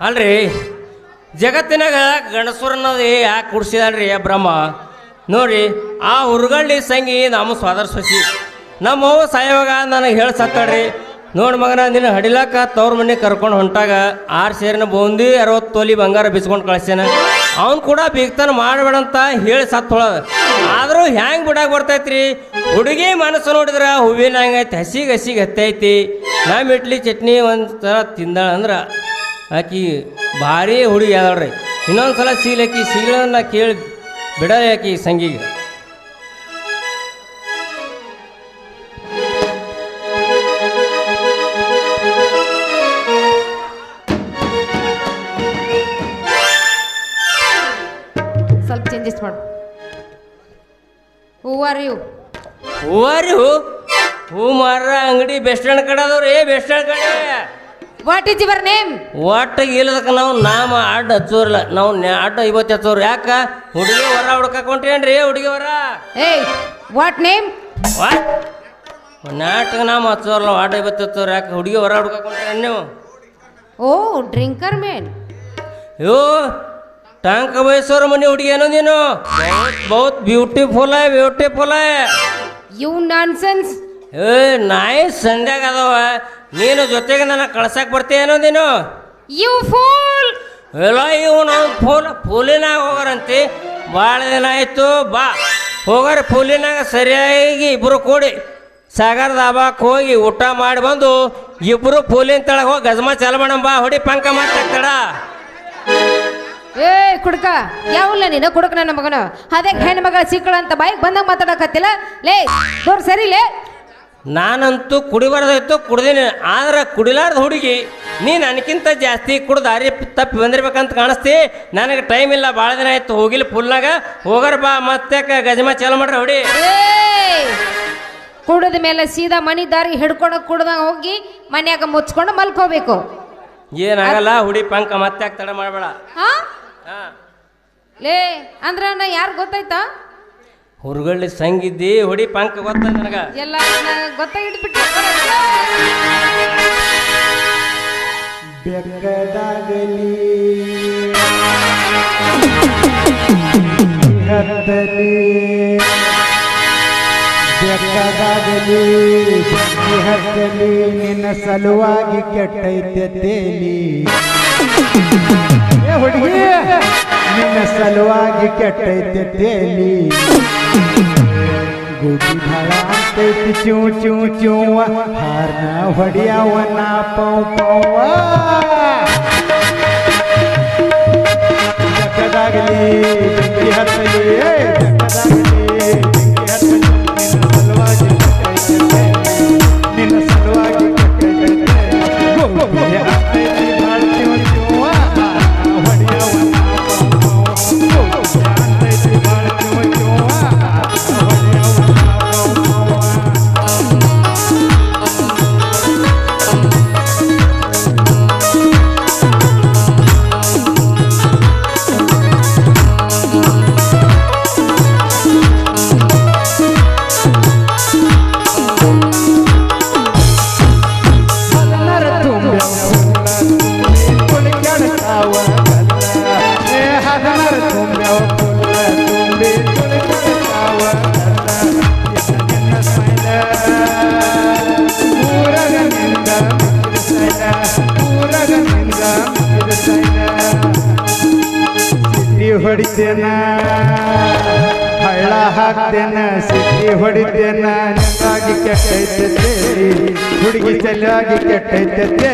ಅಲ್ರಿ ಜಗತ್ತಿನಾಗ ಗಣಸುರನ್ನೋದು ಯಾಕೆ ಕುಡ್ಸಿದಾನ್ರಿ ಬ್ರಹ್ಮ ನೋಡ್ರಿ ಆ ಹುರುಗಳ್ಳಿ ಸಂಗಿ ನಮ್ಮ ಸ್ವಾದರ್ ಸೊಸಿ ನಮ್ಮವ್ವ ಸಾಯೋವಾಗ ನನಗೆ ಹೇಳಿ ಸತ್ತಾಡ್ರಿ ನೋಡಿ ಮಗನ ನಿನ್ನ ಹಡಿಲಾಕ ತವ್ರ ಮನೆ ಕರ್ಕೊಂಡು ಹೊಂಟಾಗ 6 ಸೇರಿನ ಬೂಂದಿ 60 ತೊಲಿ ಬಂಗಾರ ಬಿಸ್ಕೊಂಡು ಕಳಿಸ್ಯಾನ ಅವ್ನು ಕೂಡ ಬೀಗ್ತಾನ ಮಾಡಬೇಡ ಅಂತ ಹೇಳಿ ಸತ್ತೊಳದ ಆದರೂ ಹ್ಯಾಂಗೆ ಬಿಡಾಕ ಬರ್ತೈತ್ರಿ ಹುಡುಗಿ ಮನಸ್ಸು ನೋಡಿದ್ರೆ ಹೂವಿನ ಹಂಗೈತಿ ಹಸಿಗೆ ಹತ್ತೈತಿ ನಮ್ಮ ಇಡ್ಲಿ ಚಟ್ನಿ ಒಂದು ಥರ ತಿಂದಾಳ ಅಂದ್ರೆ ಆಕಿ ಭಾರಿ ಹುಡುಗಿ ಅದಾಳ್ರಿ ಇನ್ನೊಂದು ಸಲ ಸೀಲಕ್ಕಿ ಸೀಲನ್ನ ಕೇಳಿ ಬಿಡಲ್ಲ ಆಕಿ ಸಂಗಿಗೆ ಸ್ವಲ್ಪ ಚೇಂಜಸ್ ಮಾಡು. Who are you? ಹೂ ಮಾರ ಅಂಗಡಿ ಬೆಸ್ಟ್ ಫ್ರೆಂಡ್ ಕಡೆ ಅದಾವ್ರಿ ಬೆಸ್ಟ್ ಫ್ರೆಂಡ್ ಕಡೆ. What is your name? ಒಟ್ಟಿಗೆ ಇಲ್ಲದಕ್ಕೆ ನಾವು ನಾಮ ಅಡ್ಡ ಹಚ್ಚೋರಿಲ್ಲ ನಾವು ಅಡ್ಡ 50 ಹಚ್ಚೋರು ಯಾಕ ಹುಡುಗಿ ಹೊರ ಹುಡ್ಕೊಂಟ್ರೇನ್ರಿ ಹುಡುಗಿ ಹೊರ ಏಯ್ ವಾಟ್ ನೇಮ್? ನಾಟಕ ನಾಮ ಹಚ್ಚೋರ್ಲ ಅಡ್ಡ 50 ಹಚ್ಚೋರು ಯಾಕೆ ಹುಡುಗಿ ಹೊರ ಹುಡ್ಕೊಂಟ್ರೇನು ನೀವು? ಓ ಡ್ರಿಂಕರ್ ಮೇನ್. ಯೋ ಟಂಕ ವಯಸ್ಸೋರ ಮನೆ ಹುಡುಗಿ ಏನೋ ನೀನು ಬಹುತ್ ಬ್ಯೂಟಿಫುಲ್ ಯು ನಾನ್ಸೆನ್ಸ್. ಏ ನಾಯಿ ಸಂಧ್ಯಾಗ ಅದಾವ ನೀನು ಜೊತೆಗೆ ನನ್ನ ಕಳ್ಸಕ್ಕೆ ಬರ್ತೀಯೇನೋ ನೀನು? You fool. ಎಲ್ಲ ಇವನು ಫೂಲಿನಾಗ ಹೋಗಾರಂತೆ ಭಾಳ ದಿನ ಆಯಿತು ಬಾ ಹೋಗಾರ ಫೂಲಿನಾಗ ಸರಿಯಾಗಿ ಇಬ್ಬರು ಕೂಡಿ ಸಾಗರ ದಾಬಾಕ್ ಹೋಗಿ ಊಟ ಮಾಡಿ ಬಂದು ಇಬ್ಬರು ಫೂಲಿನ ತಳಗೆ ಹೋಗಿ ಗಜಮಾ ಚಾಲು ಮಾಡೋಣ ಬಾ ಹೊಡಿ ಪಂಕ ಮಾಡ್ತಾಡ. ಏ ಕುಡ್ಕ ಯಾವಲ್ಲ ನೀನು ಕುಡ್ಕ ನನ್ನ ಮಗನ ಅದಕ್ಕೆ ಹೆಣ್ಣು ಮಗಳ ಸಿಕ್ಕಳ ಅಂತ ಬಾಯಿಗೆ ಬಂದಾಗ ಮಾತಾಡಕತ್ತಿಲ್ಲ ಲೇ ದೂರ ಸರಿ ಲೇ. ನಾನಂತೂ ಕುಡಿಬಾರ್ದಾಯ್ತು ಕುಡ್ದೀನಿ ಆದ್ರೆ ಕುಡಿಲಾರ್ದ ಹುಡುಗಿ ನೀ ನನಗಿಂತ ಜಾಸ್ತಿ ಕುಡ್ದು ದಾರಿ ತಪ್ಪಿ ಬಂದಿರ್ಬೇಕಂತ ಕಾಣಿಸ್ತಿ ನನಗೆ ಟೈಮ್ ಇಲ್ಲ ಭಾಳ ದಿನ ಆಯ್ತು ಹೋಗಿಲ್ಲ ಫುಲ್ನಾಗ ಹೋಗರ ಬಾ ಮತ್ತೆ ಗಜಮಾ ಚಾಲು ಮಾಡ್ರಿ ಹೊಡಿ. ಕುಡಿದ ಮೇಲೆ ಸೀದಾ ಮನಿ ದಾರಿಗೆ ಹಿಡ್ಕೊಂಡು ಕುಡ್ದಾಗ ಹೋಗಿ ಮನ್ಯಾಗ ಮುಚ್ಕೊಂಡು ಮಲ್ಕೋಬೇಕು. ಏನಾಗಲ್ಲ ಹುಡಿ ಪಂಕ ಮತ್ತೆ ತಡ ಮಾಡಬೇಡ. ಲೇ ಅಂದ್ರ ನಾ ಯಾರು ಗೊತ್ತಾಯ್ತಾ? ಹುರುಗಳ್ಳಿ ಸಂಗಿದ್ದಿ ಹುಡಿ ಪಂಕ ಗೊತ್ತಾಯ್ತು ನನಗ ಎಲ್ಲ ಗೊತ್ತಾಗಿಟ್ಬಿಟ್ಟು ಬೆಕ್ಕದಾಗಲಿ ಬೆಕ್ಕದಾಗಲಿ ಹತ್ತಲಿ ನಿನ್ನ ಸಲುವಾಗಿ ಕೆಟ್ಟೈತೆ ತೇಲಿ ಹುಡುಗಿ ನಿನ್ನ ಸಲುವಾಗಿ ಕೆಟ್ಟೈತೆ ತೇಲಿ ಗುಡಿ ಭಾಳ ಅಂತೈತಿ ಚೂ ಚೂ ಚೂವ ಹಾರ್ನ ಹೊಡಿಯವನ ಪೌ ಪೌವ ಬೆಕ್ಕದಾಗಲಿ ಬೆಂಕಿ ಹತ್ತಲಿ ನಿನ್ನ ಸಲುವಾಗಿ ಹೊಡಿತೇನ ಹಳ್ಳ ಹಾಕ್ತೇನ ಸಿಕ್ಕಿ ಹೊಡಿತೇನ ನಿಂಗಾಗಿ ಕೆಟ್ಟೈತೆ ಹುಡುಗಿ ಸಲುವಾಗಿ ಕೆಟ್ಟೈತೆ